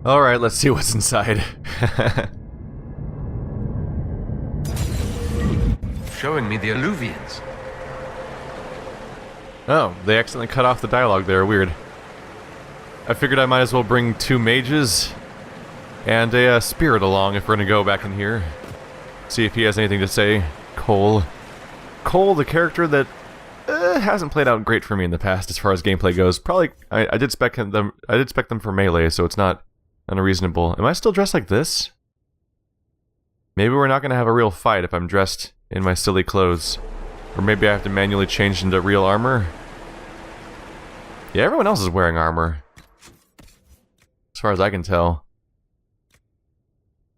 Alright, let's see what's inside. Showing me the eluvians. Oh, they accidentally cut off the dialogue there, weird. I figured I might as well bring 2 mages and a spirit along if we're gonna go back in here. See if he has anything to say. Cole. Cole, the character that hasn't played out great for me in the past as far as gameplay goes. Probably, I did spec them for melee, so it's not unreasonable. Am I still dressed like this? Maybe we're not gonna have a real fight if I'm dressed in my silly clothes. Or maybe I have to manually change into real armor. Yeah, everyone else is wearing armor. As far as I can tell.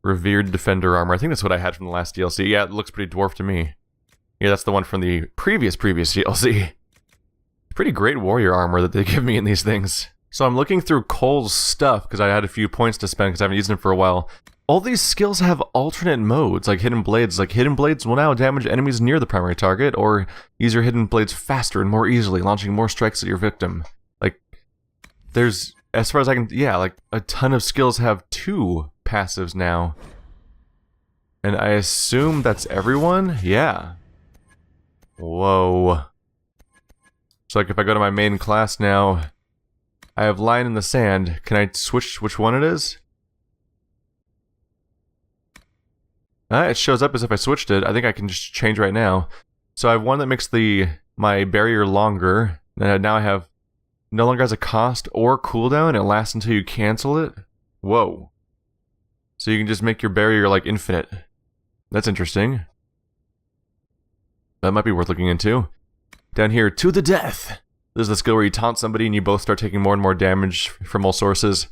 Revered Defender armor. I think that's what I had from the last DLC. Yeah, it looks pretty dwarf to me. Yeah, that's the one from the previous DLC. Pretty great warrior armor that they give me in these things. So I'm looking through Cole's stuff, because I had a few points to spend because I haven't used them for a while. All these skills have alternate modes, like Hidden Blades. Like, Hidden Blades will now damage enemies near the primary target, or use your Hidden Blades faster and more easily, launching more strikes at your victim. Like, there's, as far as I can, yeah, like, a ton of skills have 2 passives now. And I assume that's everyone? Yeah. Whoa. So, like, if I go to my main class now, I have Line in the Sand. Can I switch which one it is? It shows up as if I switched it. I think I can just change right now. So I have one that makes my barrier longer. And now I have no longer has a cost or cooldown. It lasts until you cancel it. Whoa. So you can just make your barrier like infinite. That's interesting. That might be worth looking into. Down here, To the Death. This is the skill where you taunt somebody and you both start taking more and more damage from all sources.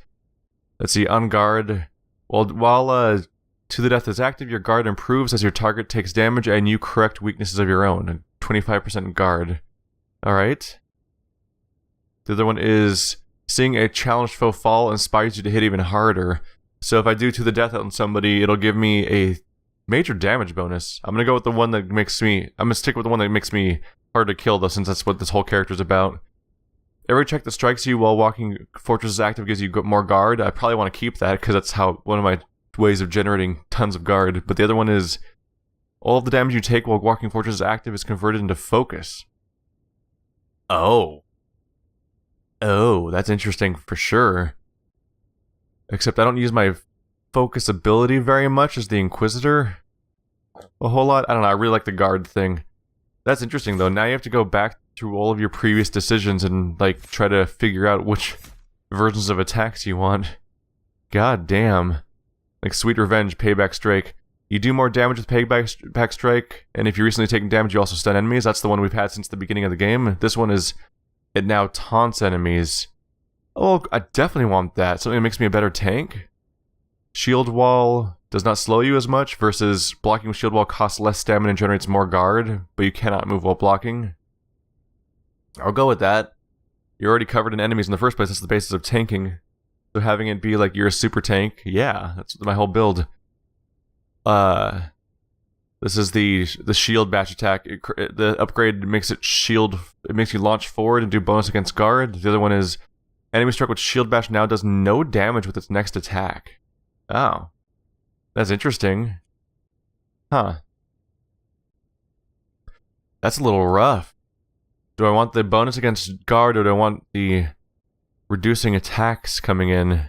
Let's see, on guard. While To the Death is active, your guard improves as your target takes damage and you correct weaknesses of your own. 25% guard. Alright. The other one is seeing a challenged foe fall inspires you to hit even harder. So if I do To the Death on somebody, it'll give me a major damage bonus. I'm gonna go with the one that makes me... I'm gonna stick with the one that makes me hard to kill, though, since that's what this whole character's about. Every check that strikes you while walking Fortress is active gives you more guard. I probably want to keep that, because that's how one of my ways of generating tons of guard. But the other one is all of the damage you take while walking Fortress is active is converted into focus. Oh, that's interesting for sure. Except I don't use my focus ability very much as the Inquisitor a whole lot. I don't know, I really like the guard thing. That's interesting though. Now you have to go back through all of your previous decisions and like try to figure out which versions of attacks you want. God damn. Like Sweet Revenge, Payback Strike. You do more damage with Payback Strike, and if you're recently taking damage, you also stun enemies. That's the one we've had since the beginning of the game. This one is, it now taunts enemies. Oh, I definitely want that. Something that makes me a better tank. Shield Wall does not slow you as much, versus blocking with Shield Wall costs less stamina and generates more guard, but you cannot move while blocking. I'll go with that. You're already covered in enemies in the first place. That's the basis of tanking. So having it be like you're a super tank, yeah, that's my whole build. This is the shield batch attack. The upgrade makes it shield. It makes you launch forward and do bonus against guard. The other one is enemy struck with shield bash now does no damage with its next attack. Oh, that's interesting. Huh. That's a little rough. Do I want the bonus against guard or do I want the reducing attacks coming in?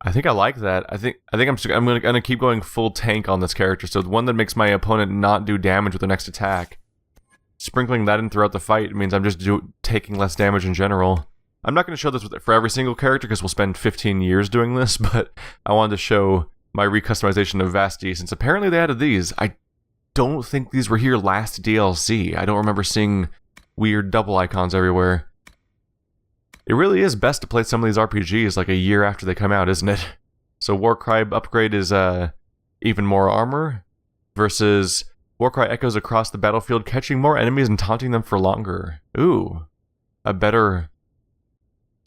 I think I like that. I think I'm gonna keep going full tank on this character. So the one that makes my opponent not do damage with the next attack. Sprinkling that in throughout the fight means I'm just taking less damage in general. I'm not going to show this for every single character because we'll spend 15 years doing this, but I wanted to show my recustomization of Vasti since apparently they added these. I don't think these were here last DLC. I don't remember seeing weird double icons everywhere. It really is best to play some of these RPGs like a year after they come out, isn't it? So Warcry upgrade is even more armor versus Warcry echoes across the battlefield, catching more enemies and taunting them for longer. Ooh, a better...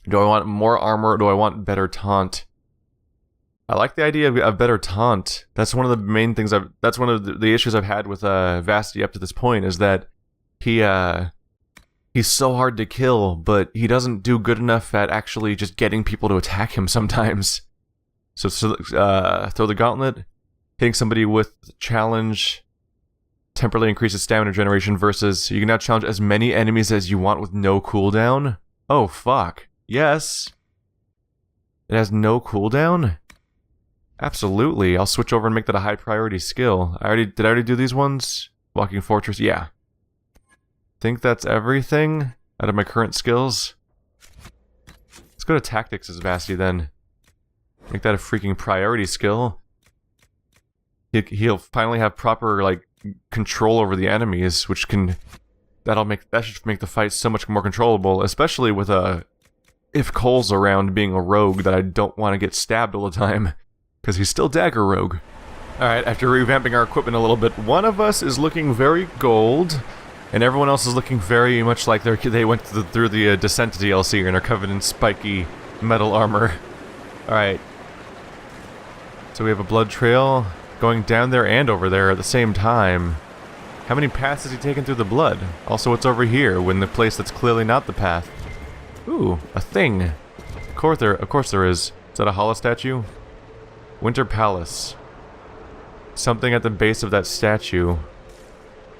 Do I want more armor or do I want better taunt? I like the idea of better taunt. That's one of the main things that's one of the issues I've had with Vasti up to this point, is that he he's so hard to kill, but he doesn't do good enough at actually just getting people to attack him sometimes. So throw the gauntlet, hitting somebody with challenge temporarily increases stamina generation versus you can now challenge as many enemies as you want with no cooldown. Oh fuck. Yes. It has no cooldown? Absolutely. I'll switch over and make that a high priority skill. Did I already do these ones? Walking Fortress, yeah. Think that's everything out of my current skills. Let's go to Tactics as Vasti then. Make that a freaking priority skill. He'll finally have proper, like, control over the enemies, which can... that should make the fight so much more controllable, especially with if Cole's around being a rogue that I don't want to get stabbed all the time, because he's still dagger rogue. Alright, after revamping our equipment a little bit, one of us is looking very gold, and everyone else is looking very much like they went through the Descent DLC and are covered in spiky metal armor. Alright. So we have a blood trail going down there and over there at the same time. How many paths has he taken through the blood? Also, what's over here, when the place that's clearly not the path? Ooh, a thing. Of course there is. Is that a hollow statue? Winter Palace. Something at the base of that statue.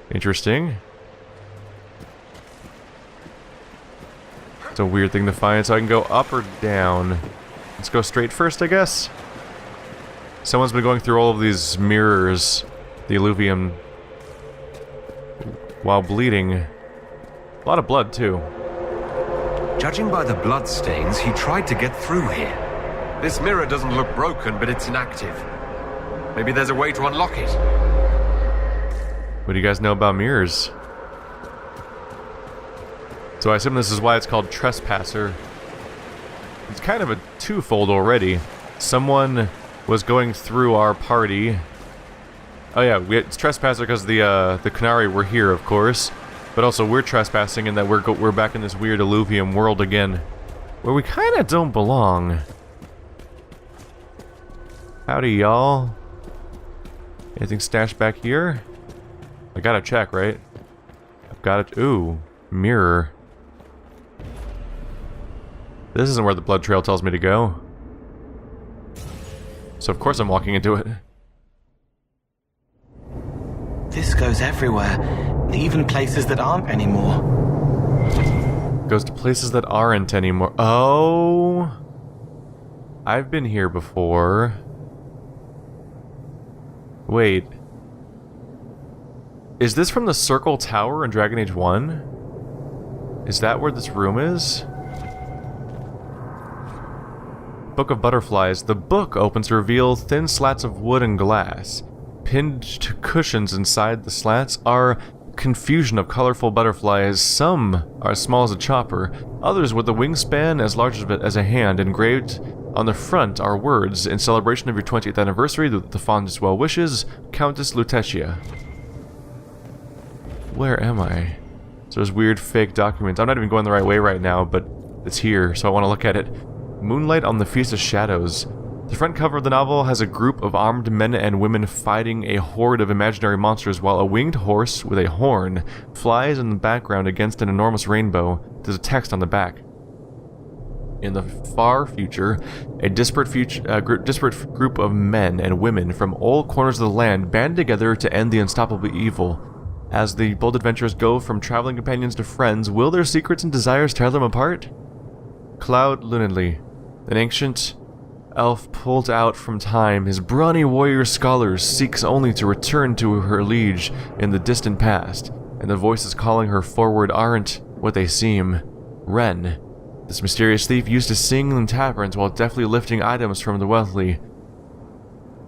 Interesting. It's a weird thing to find, so I can go up or down. Let's go straight first, I guess. Someone's been going through all of these mirrors, the eluvian, while bleeding. A lot of blood, too. Judging by the bloodstains, he tried to get through here. This mirror doesn't look broken, but it's inactive. Maybe there's a way to unlock it. What do you guys know about mirrors? So I assume this is why it's called Trespasser. It's kind of a twofold already. Someone was going through our party. Oh yeah, it's Trespasser because the Canary were here, of course. But also we're trespassing in that we're back in this weird eluvian world again, where we kind of don't belong. Howdy, y'all. Anything stashed back here? I gotta check, right? I've got it. Ooh, mirror. This isn't where the blood trail tells me to go. So of course I'm walking into it. This goes everywhere, even places that aren't anymore. Goes to places that aren't anymore. Oh! I've been here before. Wait. Is this from the Circle Tower in Dragon Age 1? Is that where this room is? Book of Butterflies. The book opens to reveal thin slats of wood and glass. Pinned to cushions inside the slats are confusion of colorful butterflies. Some are as small as a chopper, others with a wingspan as large as a hand. Engraved on the front are words, "In celebration of your 20th anniversary, with the fondest well wishes, Countess Lutetia." Where am I? So there's weird fake documents. I'm not even going the right way right now, but it's here, so I want to look at it. Moonlight on the Feast of Shadows. The front cover of the novel has a group of armed men and women fighting a horde of imaginary monsters while a winged horse with a horn flies in the background against an enormous rainbow. There's a text on the back. In the far future, a disparate group of men and women from all corners of the land band together to end the unstoppable evil. As the bold adventurers go from traveling companions to friends, will their secrets and desires tear them apart? Cloud Lunedly. An ancient elf pulled out from time, his brawny warrior scholars seeks only to return to her liege in the distant past, and the voices calling her forward aren't what they seem. Ren. This mysterious thief used to sing in taverns while deftly lifting items from the wealthy.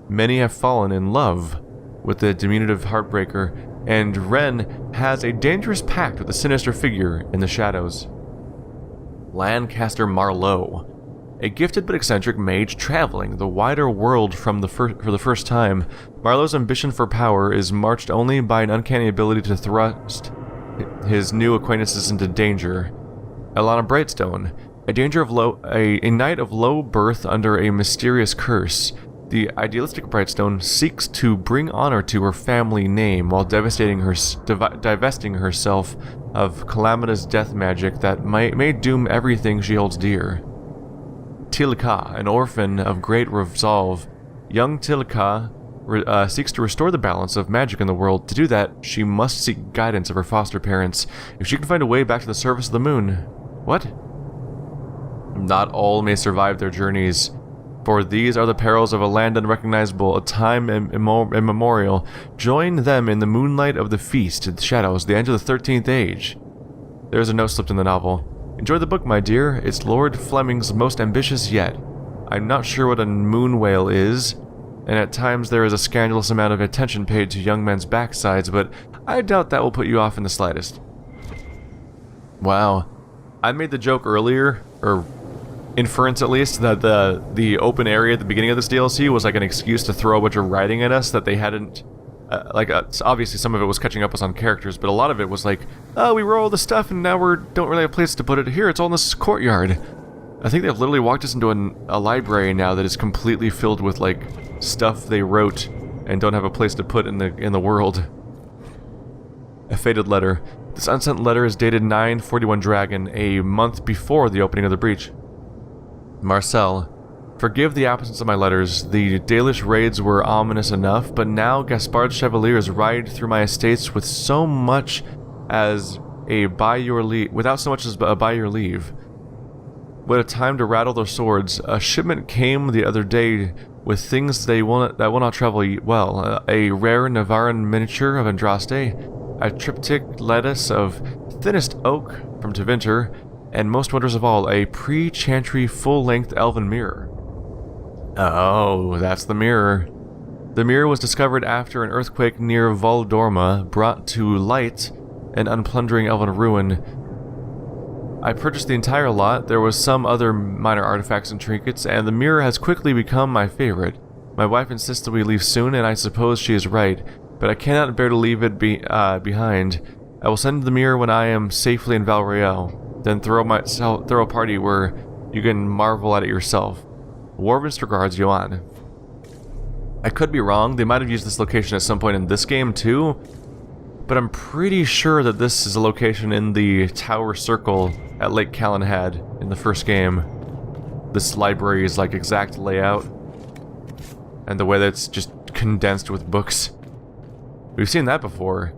Many have fallen in love with the diminutive heartbreaker, and Ren has a dangerous pact with a sinister figure in the shadows. Lancaster Marlowe. A gifted but eccentric mage traveling the wider world for the first time, Marlowe's ambition for power is matched only by an uncanny ability to thrust his new acquaintances into danger. Alana Brightstone. A knight of low birth under a mysterious curse. The idealistic Brightstone seeks to bring honor to her family name while divesting herself of calamitous death magic that may doom everything she holds dear. Tilka, an orphan of great resolve. Young Tilka seeks to restore the balance of magic in the world. To do that, she must seek guidance of her foster parents. If she can find a way back to the surface of the moon... What? Not all may survive their journeys, for these are the perils of a land unrecognizable, a time immemorial. Join them in the moonlight of the feast, the shadows, the end of the 13th age. There's a note slipped in the novel. Enjoy the book, my dear. It's Lord Fleming's most ambitious yet. I'm not sure what a moon whale is, and at times there is a scandalous amount of attention paid to young men's backsides, but I doubt that will put you off in the slightest. Wow. I made the joke earlier, or inference at least, that the open area at the beginning of this DLC was like an excuse to throw a bunch of writing at us that they hadn't... obviously some of it was catching up us on characters, but a lot of it was like, oh, we wrote all this stuff and now we don't really have a place to put it. Here, it's all in this courtyard. I think they've literally walked us into a library now that is completely filled with, like, stuff they wrote and don't have a place to put in the world. A faded letter. This unsent letter is dated 9/41 Dragon, a month before the opening of the breach. Marcel, forgive the absence of my letters. The Dalish raids were ominous enough, but now Gaspard's Chevaliers ride through my estates with so much as a by your leave, without so much as a by your leave. What a time to rattle their swords. A shipment came the other day with things that will not travel well. A rare Navaran miniature of Andraste, a triptych lettuce of thinnest oak from Tevinter, and most wondrous of all, a pre-chantry full-length elven mirror. Oh, that's the mirror. The mirror was discovered after an earthquake near Voldorma brought to light an unplundering elven ruin. I purchased the entire lot. There was some other minor artifacts and trinkets, and the mirror has quickly become my favorite. My wife insists that we leave soon, and I suppose she is right, but I cannot bear to leave it behind. I will send the mirror when I am safely in Valriel, then throw a party where you can marvel at it yourself. Warmest regards, Joanne. I could be wrong. They might have used this location at some point in this game too, but I'm pretty sure that this is a location in the Tower Circle at Lake Calenhad in the first game. This library's like exact layout and the way that it's just condensed with books. We've seen that before.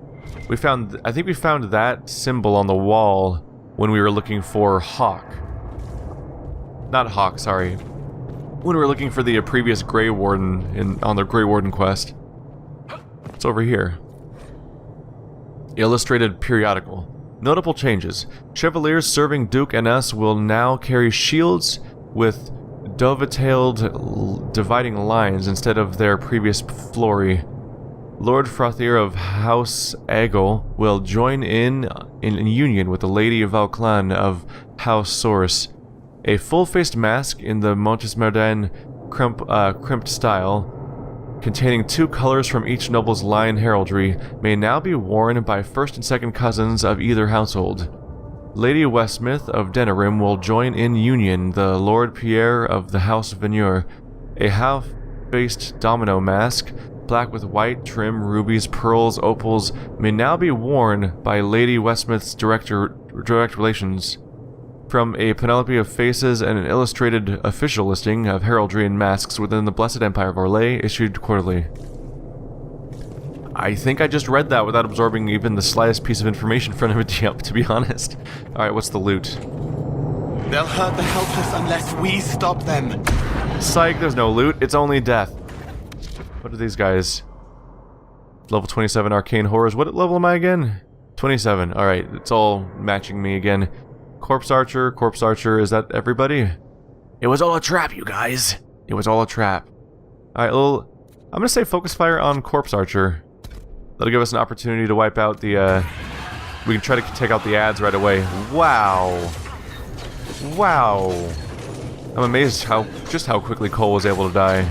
I think we found that symbol on the wall when we were looking for Hawk. Not Hawk, sorry. When we were looking for the previous Grey Warden on the Grey Warden quest. It's over here. Illustrated periodical. Notable changes. Chevaliers serving Duke and us will now carry shields with dovetailed dividing lines instead of their previous flory. Lord Frothier of House Egel will join in union with the Lady of Valclan of House Source. A full-faced mask in the Montesmerdin crimped style, containing 2 colors from each noble's line heraldry, may now be worn by first and second cousins of either household. Lady Westmouth of Denerim will join in union the Lord Pierre of the House Venure. A half-faced domino mask, black with white trim, rubies, pearls, opals, may now be worn by Lady Westmouth's direct relations. From a panoply of faces and an illustrated official listing of heraldry and masks within the Blessed Empire of Orlais, issued quarterly. I think I just read that without absorbing even the slightest piece of information from it, to be honest. Alright, what's the loot? They'll hurt the helpless unless we stop them. Psych, there's no loot, it's only death. What are these guys? Level 27 Arcane Horrors. What level am I again? 27. Alright, it's all matching me again. Corpse Archer, is that everybody? It was all a trap, you guys. It was all a trap. Alright, I'm gonna say focus fire on Corpse Archer. That'll give us an opportunity to wipe out the, we can try to take out the ads right away. Wow. Wow. I'm amazed just how quickly Cole was able to die.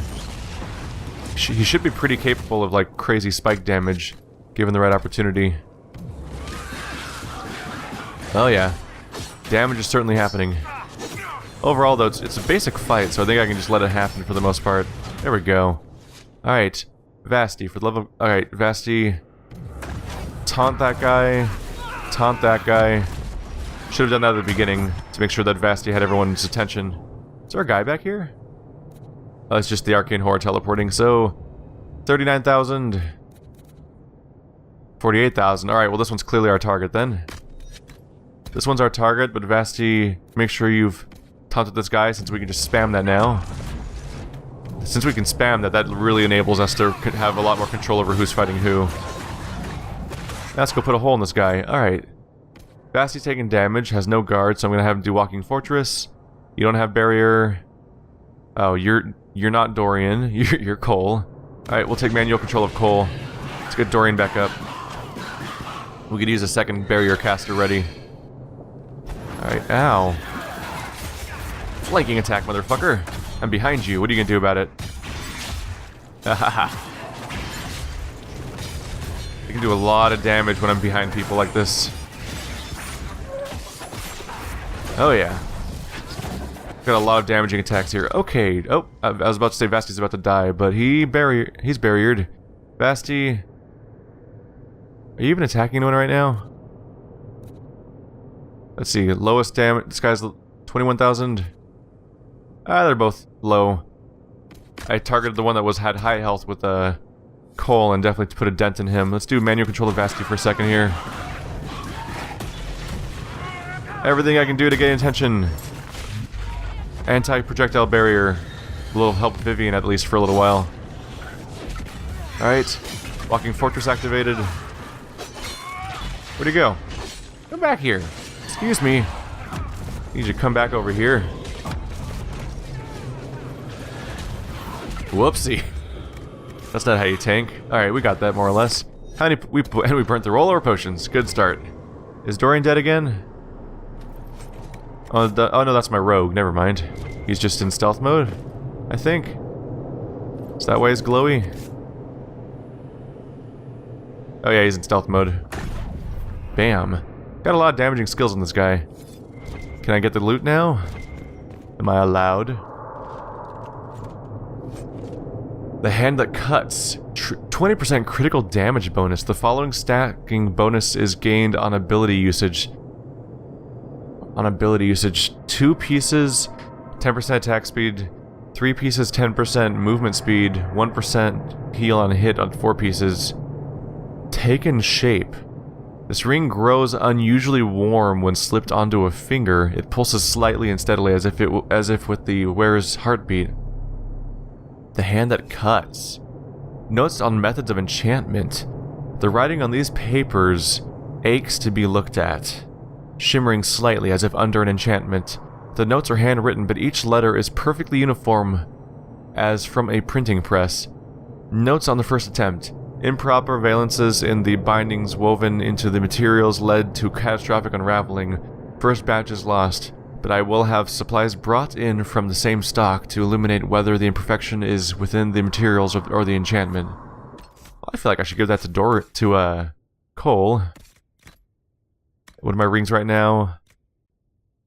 He should be pretty capable of, like, crazy spike damage, given the right opportunity. Oh yeah. Damage is certainly happening. Overall, though, it's a basic fight, so I think I can just let it happen for the most part. There we go. Alright. Vasti, for the love of... Alright, Vasti. Taunt that guy. taunt that guy. Should have done that at the beginning to make sure that Vasti had everyone's attention. Is there a guy back here? Oh, it's just the Arcane Horde teleporting. So, 39,000. 48,000. Alright, well this one's clearly our target then. This one's our target, but Vasti, make sure you've taunted this guy since we can just spam that now. Since we can spam that, that really enables us to have a lot more control over who's fighting who. Let's go put a hole in this guy. Alright. Vasti's taking damage, has no guard, so I'm gonna have him do Walking Fortress. You don't have barrier. Oh, you're not Dorian. You're Cole. Alright, we'll take manual control of Cole. Let's get Dorian back up. We could use a second barrier caster ready. Alright, ow. Flanking attack, motherfucker. I'm behind you. What are you gonna do about it? Hahaha. I can do a lot of damage when I'm behind people like this. Oh yeah. Got a lot of damaging attacks here. Okay. Oh, I was about to say Vasti's about to die, but he's barriered. Vasti, are you even attacking anyone right now? Let's see. Lowest damage. This guy's 21,000. Ah, they're both low. I targeted the one that had high health with Cole and definitely put a dent in him. Let's do manual control of Vasti for a second here. Everything I can do to gain attention. Anti-projectile barrier. Will help Vivian at least for a little while. Alright. Walking Fortress activated. Where'd he go? Come back here. Excuse me. Need you to come back over here. Whoopsie. That's not how you tank. Alright, we got that more or less. And we burnt through all our potions. Good start. Is Dorian dead again? Oh no, that's my rogue. Never mind. He's just in stealth mode, I think. Is that why he's glowy? Oh yeah, he's in stealth mode. Bam. Got a lot of damaging skills on this guy. Can I get the loot now? Am I allowed? The Hand That Cuts. 20% critical damage bonus. The following stacking bonus is gained on ability usage. 2 pieces, 10% attack speed. 3 pieces, 10% movement speed. 1% heal on hit on 4 pieces. Taken shape. This ring grows unusually warm when slipped onto a finger. It pulses slightly and steadily as if with the wearer's heartbeat. The Hand That Cuts. Notes on methods of enchantment. The writing on these papers aches to be looked at, shimmering slightly as if under an enchantment. The notes are handwritten, but each letter is perfectly uniform as from a printing press. Notes on the first attempt. Improper valences in the bindings woven into the materials led to catastrophic unraveling. First batch is lost, but I will have supplies brought in from the same stock to illuminate whether the imperfection is within the materials or the enchantment. Well, I feel like I should give that to Cole. What are my rings right now?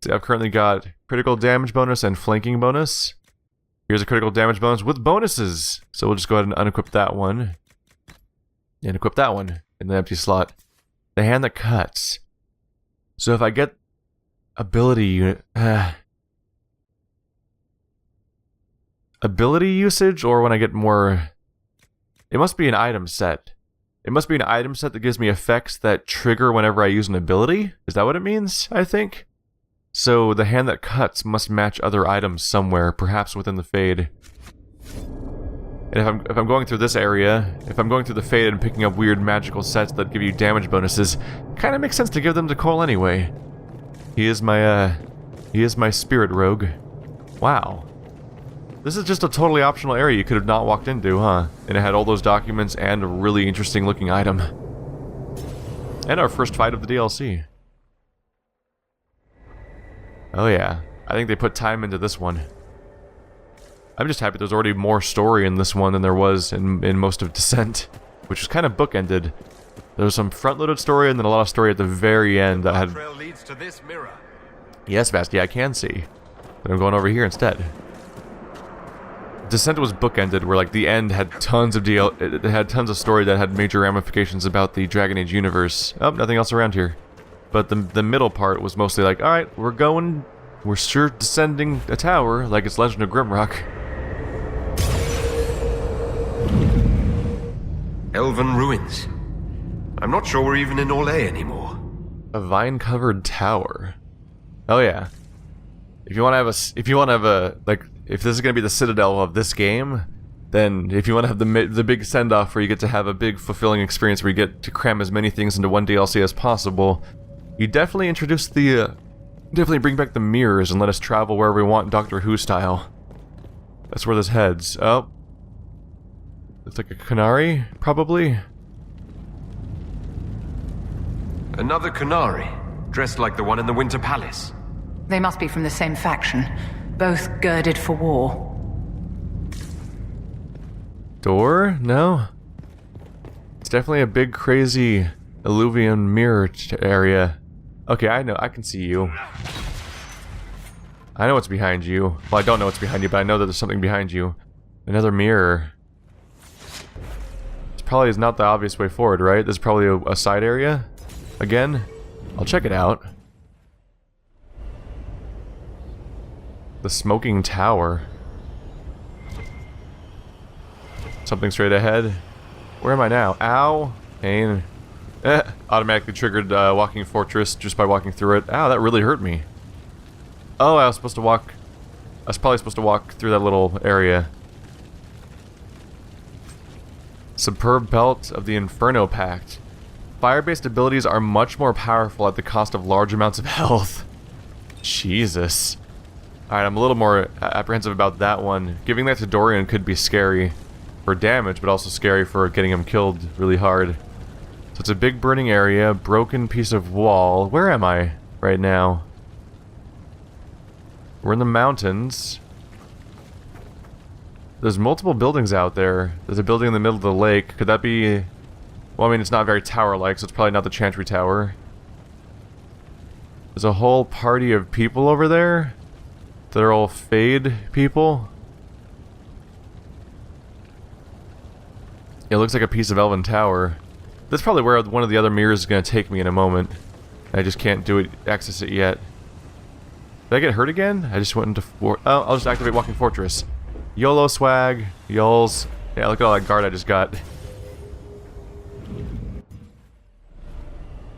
See, I've currently got critical damage bonus and flanking bonus. Here's a critical damage bonus with bonuses. So we'll just go ahead and unequip that one. And equip that one in the empty slot. The Hand That Cuts. So if I get ability ability usage, or when I get more, it must be an item set. It must be an item set that gives me effects that trigger whenever I use an ability. Is that what it means? I think. So the Hand That Cuts must match other items somewhere, perhaps within the Fade. And if I'm going through this area, if I'm going through the Fade and picking up weird magical sets that give you damage bonuses, kind of makes sense to give them to Cole anyway. He is my spirit rogue. Wow. This is just a totally optional area you could have not walked into, huh? And it had all those documents and a really interesting looking item. And our first fight of the DLC. Oh yeah, I think they put time into this one. I'm just happy there's already more story in this one than there was in most of Descent, which was kind of bookended. There was some front-loaded story and then a lot of story at the very end that had... Trail leads to this mirror. Yes, Vasti, I can see. But I'm going over here instead. Descent was bookended, where like the end had tons of it had tons of story that had major ramifications about the Dragon Age universe. Oh, nothing else around here. But the middle part was mostly like, alright, we're sure descending a tower like it's Legend of Grimrock. Elven ruins. I'm not sure we're even in Orlais anymore. A vine-covered tower. Oh yeah. If you want to have a like, if this is gonna be the citadel of this game, then if you want to have the big send-off where you get to have a big fulfilling experience where you get to cram as many things into one DLC as possible, you definitely introduce definitely bring back the mirrors and let us travel wherever we want, Doctor Who style. That's where this heads. Oh. It's like a canary, probably? Another Canary, dressed like the one in the Winter Palace. They must be from the same faction, both girded for war. Door? No? It's definitely a big, crazy eluvian mirror area. Okay, I know, I can see you. I know what's behind you. Well, I don't know what's behind you, but I know that there's something behind you. Another mirror. This probably is not the obvious way forward, right? This is probably a side area. Again? I'll check it out. The smoking tower. Something straight ahead. Where am I now? Ow! Pain. Automatically triggered walking fortress just by walking through it. Ow, that really hurt me. Oh, I was probably supposed to walk through that little area. Superb Belt of the Inferno Pact. Fire-based abilities are much more powerful at the cost of large amounts of health. Jesus. Alright, I'm a little more apprehensive about that one. Giving that to Dorian could be scary for damage, but also scary for getting him killed really hard. So it's a big burning area, broken piece of wall. Where am I right now? We're in the mountains. There's multiple buildings out there. There's a building in the middle of the lake. Could that be... Well, I mean, it's not very tower-like, so it's probably not the Chantry Tower. There's a whole party of people over there. They're all Fade people. It looks like a piece of Elven Tower. That's probably where one of the other mirrors is going to take me in a moment. I just can't access it yet. Did I get hurt again? I just went into... Oh, I'll just activate Walking Fortress. YOLO swag. Yols. Yeah, look at all that guard I just got.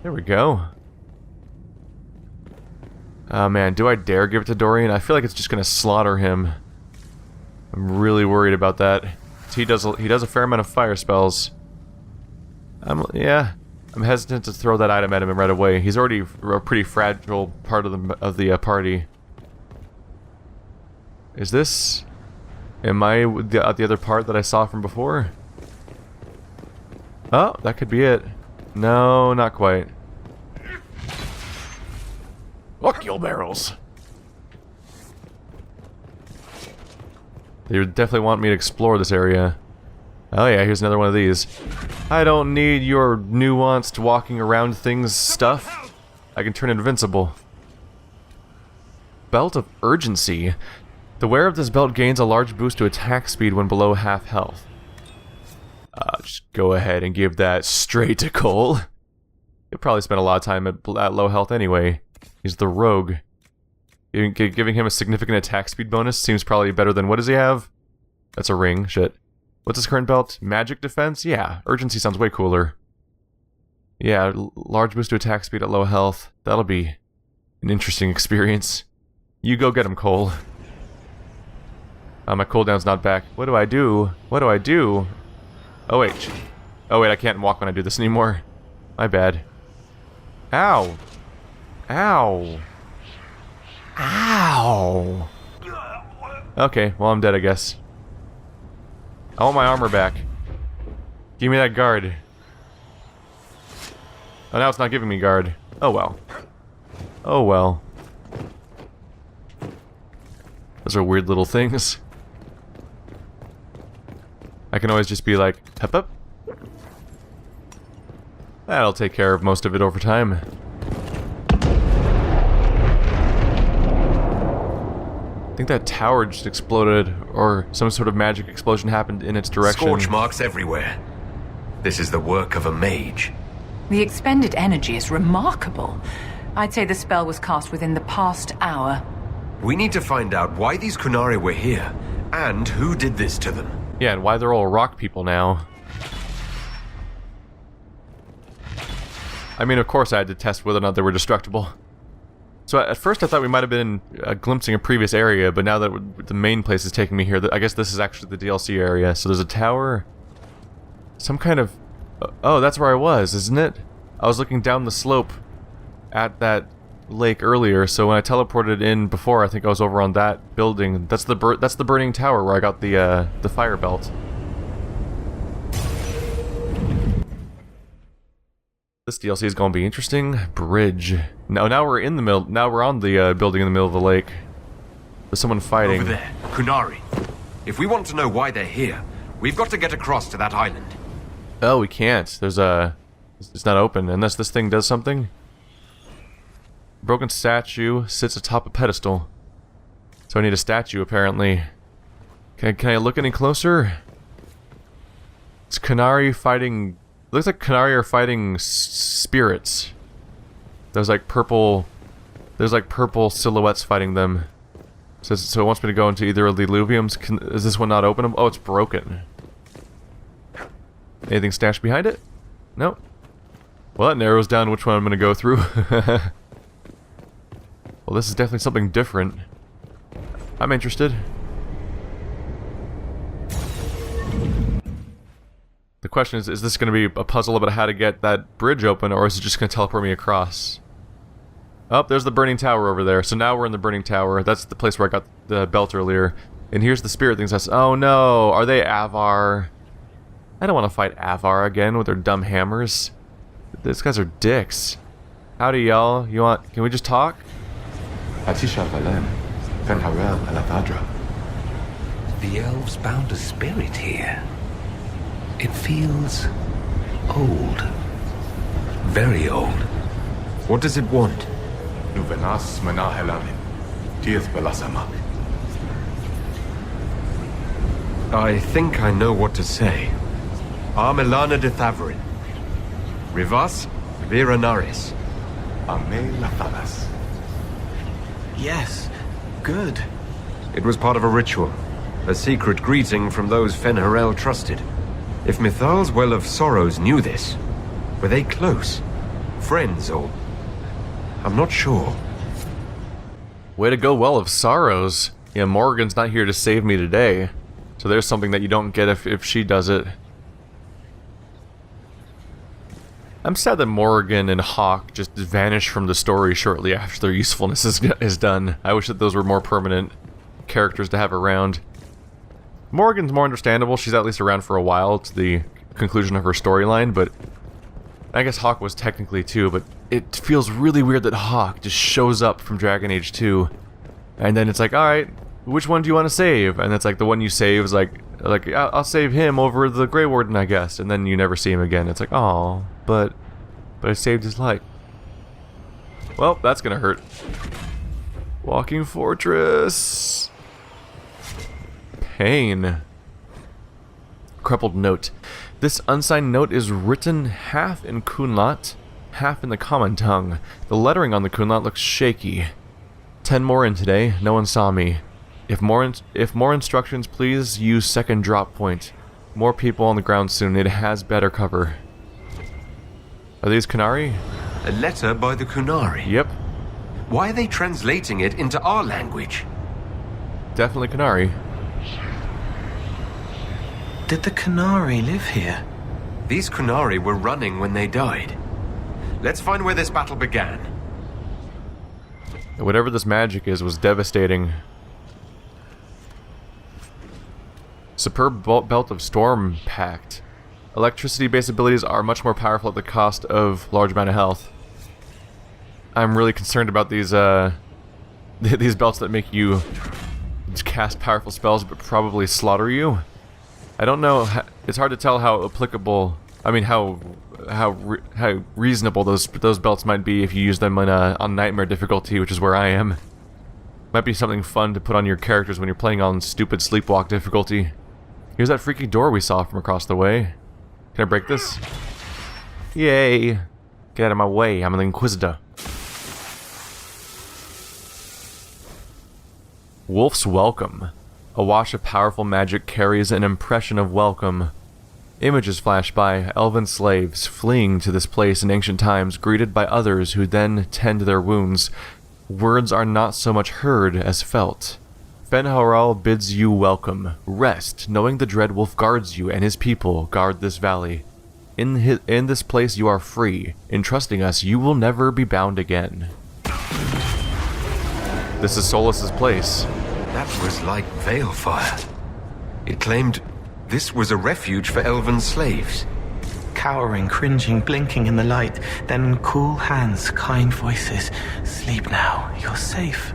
There we go. Oh man, do I dare give it to Dorian? I feel like it's just gonna slaughter him. I'm really worried about that. He does a fair amount of fire spells. I'm hesitant to throw that item at him right away. He's already a pretty fragile part of the party. Is this? Am I the other part that I saw from before? Oh, that could be it. No, not quite. Look, your barrels. They definitely want me to explore this area. Oh yeah, here's another one of these. I don't need your nuanced walking around things stuff. I can turn invincible. Belt of Urgency. The wearer of this belt gains a large boost to attack speed when below half health. Just go ahead and give that straight to Cole. He'll probably spend a lot of time at low health anyway. He's the rogue. Giving him a significant attack speed bonus seems probably better than... What does he have? That's a ring. Shit. What's his current belt? Magic defense? Yeah. Urgency sounds way cooler. Yeah, large boost to attack speed at low health. That'll be an interesting experience. You go get him, Cole. My cooldown's not back. What do I do? What do I do? Oh wait. Oh wait, I can't walk when I do this anymore. My bad. Ow! Ow! Ow! Okay, well I'm dead I guess. I want my armor back. Give me that guard. Oh, now it's not giving me guard. Oh well. Oh well. Those are weird little things. I can always just be like, hep up. That'll take care of most of it over time. I think that tower just exploded, or some sort of magic explosion happened in its direction. Scorch marks everywhere. This is the work of a mage. The expended energy is remarkable. I'd say the spell was cast within the past hour. We need to find out why these Kunari were here, and who did this to them. Yeah, and why they're all rock people now. I mean, of course I had to test whether or not they were destructible. So at first I thought we might have been glimpsing a previous area, but now that the main place is taking me here, I guess this is actually the DLC area. So there's a tower, some kind of... Oh, that's where I was, isn't it? I was looking down the slope at that lake earlier, so when I teleported in before, I think I was over on that building. That's the burning tower where I got the fire belt. This DLC is going to be interesting. Bridge. Now we're in the middle. Now we're on the building in the middle of the lake. There's someone fighting. Over there, Kunari. If we want to know why they're here, we've got to get across to that island. Oh, we can't. There's a... It's not open unless this thing does something. Broken statue sits atop a pedestal. So I need a statue, apparently. Can I look any closer? It's Kunari fighting... Looks like Kunari are fighting spirits. There's like purple silhouettes fighting them. So it wants me to go into either of the eluviums. Is this one not open? Oh, it's broken. Anything stashed behind it? Nope. Well, that narrows down which one I'm going to go through. Well, this is definitely something different. I'm interested. The question is this going to be a puzzle about how to get that bridge open, or is it just going to teleport me across? Oh, there's the burning tower over there. So now we're in the burning tower. That's the place where I got the belt earlier. And here's the spirit things. Oh no, are they Avar? I don't want to fight Avar again with their dumb hammers. These guys are dicks. Howdy, y'all. Can we just talk? The elves bound a spirit here. It feels old. Very old. What does it want? I think I know what to say. Armelana de Thavarin. Rivas Evanuris. Yes, good. It was part of a ritual. A secret greeting from those Fen'Harel trusted. If Mithal's Well of Sorrows knew this, were they close? Friends, or... I'm not sure. Way to go, Well of Sorrows. Yeah, Morrigan's not here to save me today. So there's something that you don't get if she does it. I'm sad that Morrigan and Hawk just vanish from the story shortly after their usefulness is done. I wish that those were more permanent characters to have around. Morrigan's more understandable. She's at least around for a while to the conclusion of her storyline, but I guess Hawk was technically too, but it feels really weird that Hawk just shows up from Dragon Age 2, and then it's like, alright, which one do you want to save? And it's like the one you save is like I'll save him over the Grey Warden, I guess, and then you never see him again. It's like, oh, but I saved his life. Well, that's gonna hurt. Walking Fortress. Pain. Crumpled note. This unsigned note is written half in Kunlat, half in the common tongue. The lettering on the Kunlat looks shaky. 10 more in today. No one saw me. If more instructions, please use second drop point. More people on the ground soon. It has better cover. Are these Kunari? A letter by the Kunari? Yep. Why are they translating it into our language? Definitely Kunari. Did the Kunari live here? These Kunari were running when they died. Let's find where this battle began. Whatever this magic is was devastating. Superb belt of Storm Pact. Electricity-based abilities are much more powerful at the cost of large amount of health. I'm really concerned about these these belts that make you cast powerful spells but probably slaughter you. I don't know. It's hard to tell how applicable. I mean, how reasonable those belts might be if you use them on Nightmare difficulty, which is where I am. Might be something fun to put on your characters when you're playing on stupid Sleepwalk difficulty. Here's that freaky door we saw from across the way. Can I break this? Yay! Get out of my way, I'm an Inquisitor. Wolf's Welcome. A wash of powerful magic carries an impression of welcome. Images flash by elven slaves fleeing to this place in ancient times, greeted by others who then tend their wounds. Words are not so much heard as felt. Fen'Haral bids you welcome. Rest, knowing the Dread Wolf guards you and his people guard this valley. In this place you are free. In trusting us, you will never be bound again. This is Solas's place. That was like Veilfire. It claimed this was a refuge for elven slaves. Cowering, cringing, blinking in the light, then cool hands, kind voices. Sleep now, you're safe.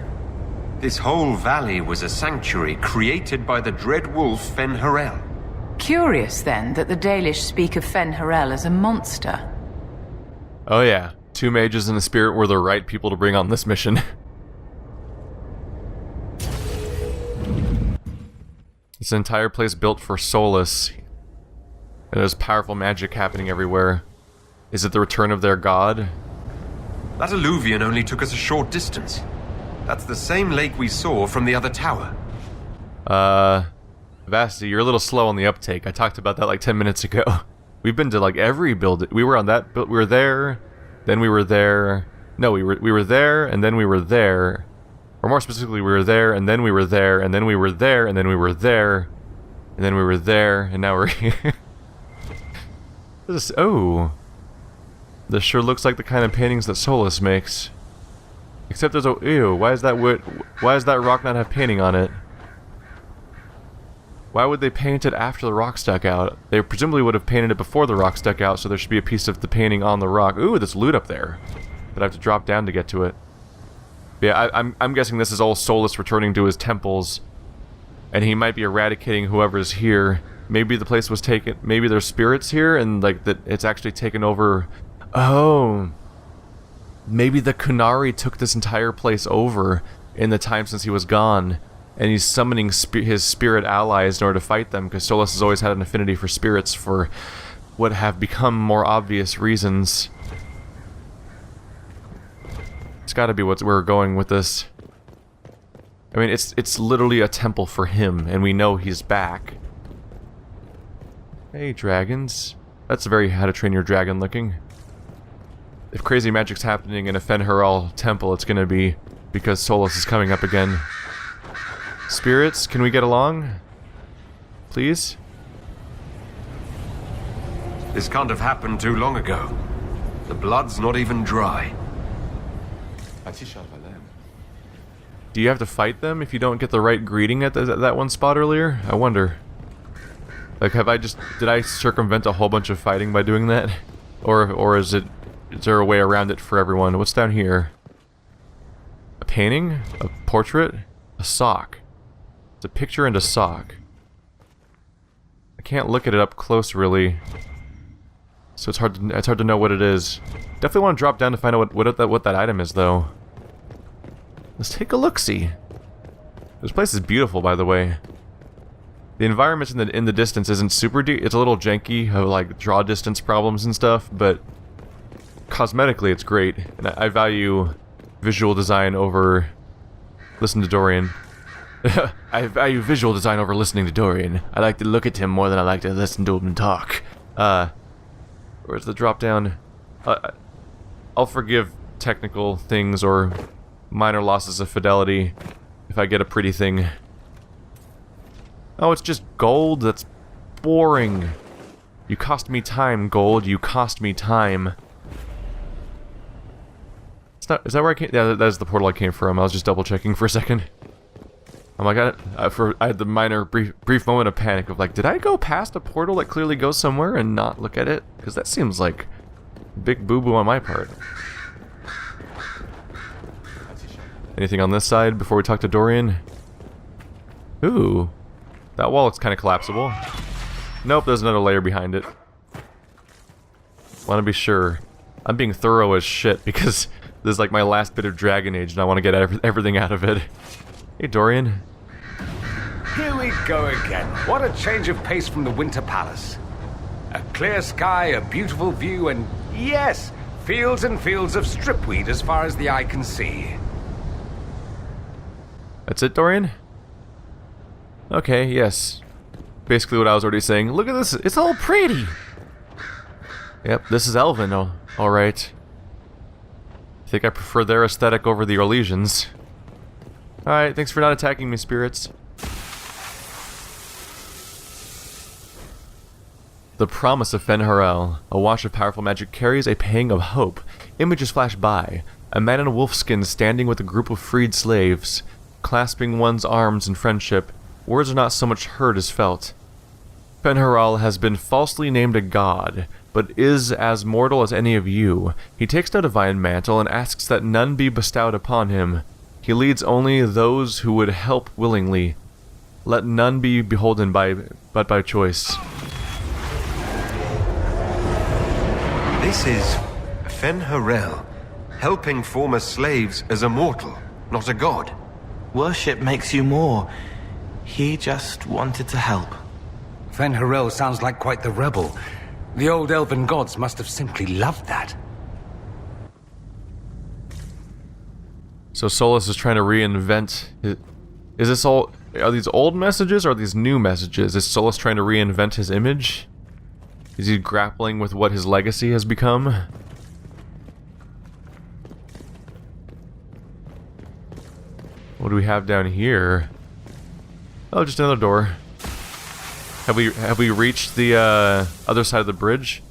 This whole valley was a sanctuary created by the dread wolf Fen'Haral. Curious, then, that the Dalish speak of Fen'Haral as a monster. Oh yeah, 2 mages and a spirit were the right people to bring on this mission. This entire place built for Solas. And there's powerful magic happening everywhere. Is it the return of their god? That eluvian only took us a short distance. That's the same lake we saw from the other tower. Vasti, you're a little slow on the uptake. I talked about that like 10 minutes ago. We've been to like every build. We were on that build. We were there, then we were there. No, we were there, and then we were there. Or more specifically, we were there, and then we were there, and then we were there, and then we were there, and then we were there, and now we're here. Oh. This sure looks like the kind of paintings that Solas makes. Except there's a... Ew, why is that rock not have painting on it? Why would they paint it after the rock stuck out? They presumably would have painted it before the rock stuck out, so there should be a piece of the painting on the rock. Ooh, there's loot up there. But I have to drop down to get to it. Yeah, I'm guessing this is all Solas returning to his temples, and he might be eradicating whoever's here. Maybe the place was taken. Maybe there's spirits here, and like that it's actually taken over. Oh, maybe the Kunari took this entire place over in the time since he was gone, and he's summoning his spirit allies in order to fight them. Because Solas has always had an affinity for spirits for what have become more obvious reasons. It's got to be what we're going with this. I mean, it's literally a temple for him, and we know he's back. Hey, dragons. That's very How to Train Your Dragon looking. If crazy magic's happening in a Fen'Haral temple, it's gonna be because Solas is coming up again. Spirits, can we get along? Please? This can't have happened too long ago. The blood's not even dry. Do you have to fight them if you don't get the right greeting at that one spot earlier? I wonder. Like, did I circumvent a whole bunch of fighting by doing that? Or is there a way around it for everyone? What's down here? A painting? A portrait? A sock. It's a picture and a sock. I can't look at it up close, really. So it's hard to know what it is. Definitely want to drop down to find out what that item is, though. Let's take a look-see. This place is beautiful, by the way. The environment in the distance isn't super deep. It's a little janky, like draw distance problems and stuff, but cosmetically it's great. And I value visual design over listen to Dorian. I value visual design over listening to Dorian. I like to look at him more than I like to listen to him talk. Where's the drop down? I'll forgive technical things or minor losses of fidelity if I get a pretty thing. Oh, it's just gold? That's boring. You cost me time, gold. You cost me time. It's not. Is that where I came? Yeah, that is the portal I came from. I was just double checking for a second. Oh my god! I had the minor brief moment of panic of like, did I go past a portal that clearly goes somewhere and not look at it? Because that seems like big boo boo on my part. Anything on this side before we talk to Dorian? Ooh. That wall looks kind of collapsible. Nope, there's another layer behind it. Want to be sure. I'm being thorough as shit because this is like my last bit of Dragon Age and I want to get everything out of it. Hey, Dorian. Here we go again. What a change of pace from the Winter Palace. A clear sky, a beautiful view, and yes, Fields and fields of stripweed as far as the eye can see. That's it, Dorian? Okay, yes. Basically what I was already saying. Look at this, it's all pretty! Yep, this is elven, oh, alright. I think I prefer their aesthetic over the Orlesians. Alright, thanks for not attacking me, spirits. The promise of Fen'Harel. A wash of powerful magic carries a pang of hope. Images flash by. A man in a wolfskin standing with a group of freed slaves, clasping one's arms in friendship. Words are not so much heard as felt. Fen'Harel has been falsely named a god, but is as mortal as any of you. He takes no divine mantle and asks that none be bestowed upon him. He leads only those who would help willingly. Let none be beholden but by choice. This is Fen'Harel, helping former slaves as a mortal, not a god. Worship makes you more. He just wanted to help. Fen'Harel sounds like quite the rebel. The old elven gods must have simply loved that. So Solus is trying to reinvent his... Is this all... Are these old messages or are these new messages? Is Solus trying to reinvent his image? Is he grappling with what his legacy has become? What do we have down here? Oh, just another door. Have we reached the other side of the bridge?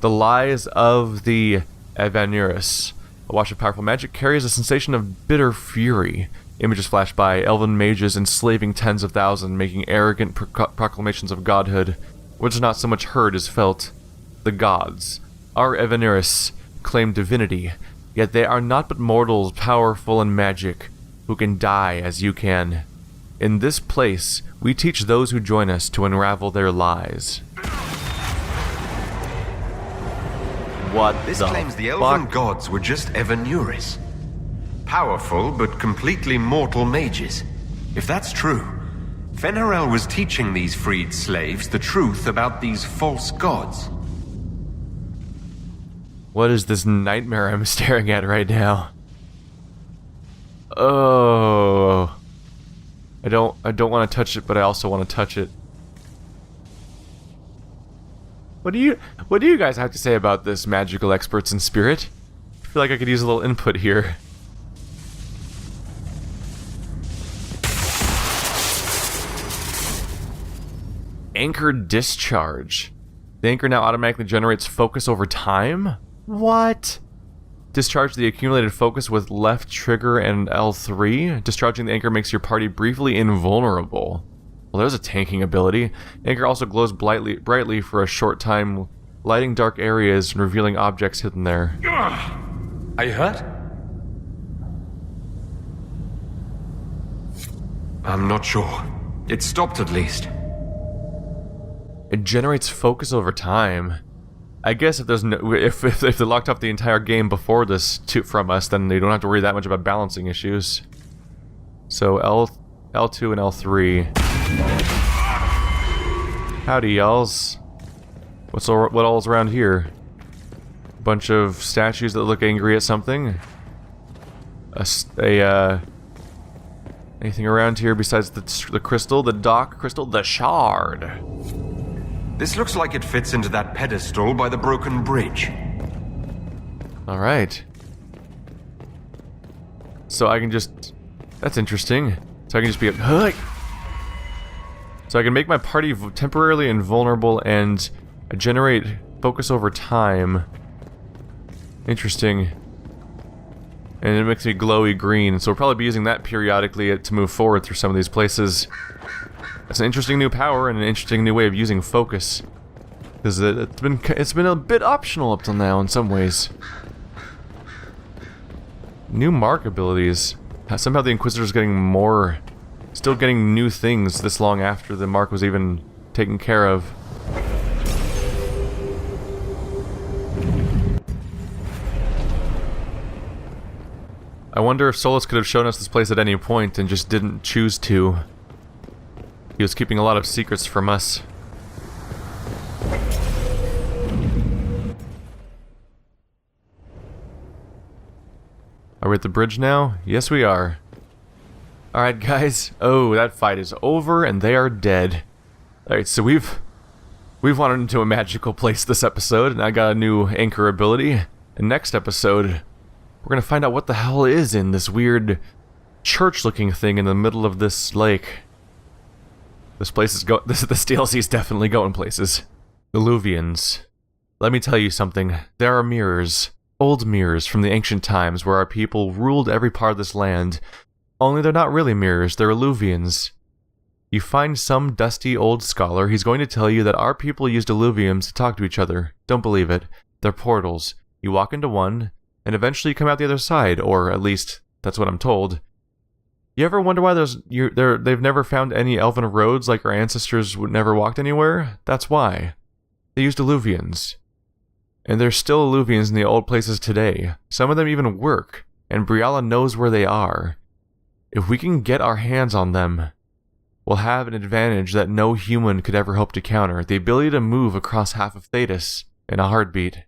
The lies of the Evanuris. A wash of powerful magic carries a sensation of bitter fury. Images flash by, elven mages enslaving tens of thousands, making arrogant proclamations of godhood. Words are not so much heard as felt. The gods, our Evanuris, claim divinity, yet they are not but mortals powerful in magic, who can die as you can. In this place, we teach those who join us to unravel their lies. What This claims the elven fuck? gods were just Evanuris. Powerful but completely mortal mages. If that's true, Fen'Harel was teaching these freed slaves the truth about these false gods. What is this nightmare I'm staring at right now? Oh, I don't want to touch it, but I also want to touch it. What do you guys have to say about this, magical experts in spirit? I feel like I could use a little input here. Anchor Discharge. The anchor now automatically generates focus over time? What? Discharge the accumulated focus with left trigger and L3. Discharging the anchor makes your party briefly invulnerable. Well, there's a tanking ability. Anchor also glows brightly for a short time, lighting dark areas and revealing objects hidden there. Are you hurt? I'm not sure. It stopped at least. It generates focus over time. I guess if there's no, if they locked off the entire game before this from us, then they don't have to worry that much about balancing issues. So L2 and L3. Howdy, y'alls. What all's around here? A bunch of statues that look angry at something. Anything around here besides the crystal, the dark crystal, the shard? This looks like it fits into that pedestal by the broken bridge. Alright. So I can just... That's interesting. So I can just be a... So I can make my party temporarily invulnerable and generate focus over time. Interesting. And it makes me glowy green, so we'll probably be using that periodically to move forward through some of these places. It's an interesting new power and an interesting new way of using focus. Because it's been a bit optional up till now in some ways. New mark abilities. Somehow the Inquisitor's getting more... Still getting new things this long after the mark was even taken care of. I wonder if Solus could have shown us this place at any point and just didn't choose to. He was keeping a lot of secrets from us. Are we at the bridge now? Yes, we are. Alright, guys. Oh, that fight is over, and they are dead. Alright, so we've wandered into a magical place this episode, and I got a new anchor ability. And next episode, we're gonna find out what the hell is in this weird church-looking thing in the middle of this lake. This DLC is definitely going places. Eluvians. Let me tell you something. There are mirrors. Old mirrors from the ancient times where our people ruled every part of this land. Only they're not really mirrors, they're eluvians. You find some dusty old scholar, he's going to tell you that our people used eluvians to talk to each other. Don't believe it. They're portals. You walk into one, and eventually you come out the other side, or at least, that's what I'm told. You ever wonder why they've never found any elven roads like our ancestors would never walked anywhere? That's why. They used eluvians. And there's still eluvians in the old places today. Some of them even work, and Briala knows where they are. If we can get our hands on them, we'll have an advantage that no human could ever hope to counter, the ability to move across half of Thetis in a heartbeat.